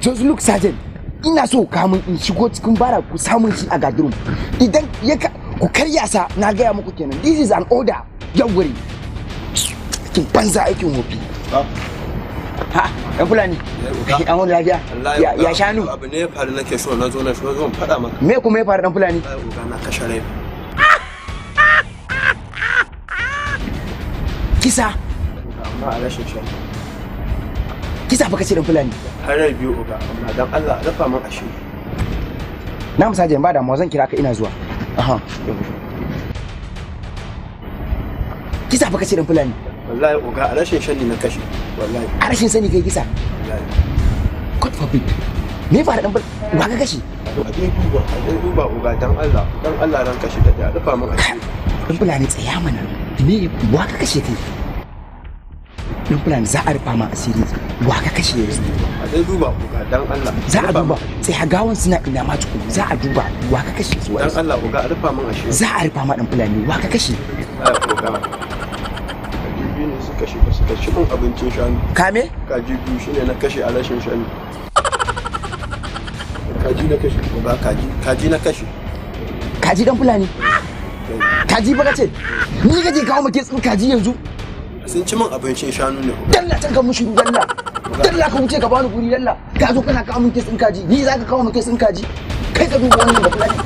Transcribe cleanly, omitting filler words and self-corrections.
just look sergeant, ina so kamun in shigo cikin bara ku samun shi a gadroom. Idan ya ku karya sa na gaya muku kenan. This is an order. Yawuri. Kin banza aikin hofi. Ha, ɗan Fulani. An wani lafiya. Ya shanu. Abu ne ya faru nake so na zo zan faɗa maka. Me kuma ya faru ɗan Fulani? Na kashe rai. Kisa. Amma a rashin shan. Kisa fa kace ɗan Fulani. Har rai biyu uga amma dan Allah dafa min ashe. Na musa jan ba da mu zan kira ka ina zuwa. Aha. Kisa fa kace ɗan Fulani. Wallahi uga a rashin shan ne na kashe. Wallahi. A rashin sani kai kisa. Wallahi. God forbid. Me fara ɗan Fulani? Wa ka kashe? A dai duba uga dan Allah ran kashe da ya dafa min ashe. Ɗan Fulani tsaya mana. Me wa ka kashe kai? Ɗan Fulani za a rufa ma asiri. Wa ka kashe yanzu? A dai duba uga dan Allah. Za a duba. Sai gawan suna ina ma tukun. Za a duba wa ka kashe su. Dan Allah uga a rufa min ashe. Za a rufa ma ɗan Fulani. Wa ka kashe? Uga. Kaji ne suka ci min abincin shanu. Kame? Kaji biyu shine na kashe a rashin shanu. Kaji na kashe. Uga kaji na kashe. Kaji ɗan Fulani. Kaji ba kace? Ni kaje kawo mu kitsin kaji yanzu? Sun ci min abincin shanu ne. Dalla can ka mushi dalla. Dalla ka wuce ka bani guri dalla. Ka zo kana kawo mu kitsin kaji. Ni za ka kawo mu kitsin kaji. Kai ka duba wannan da Fulani.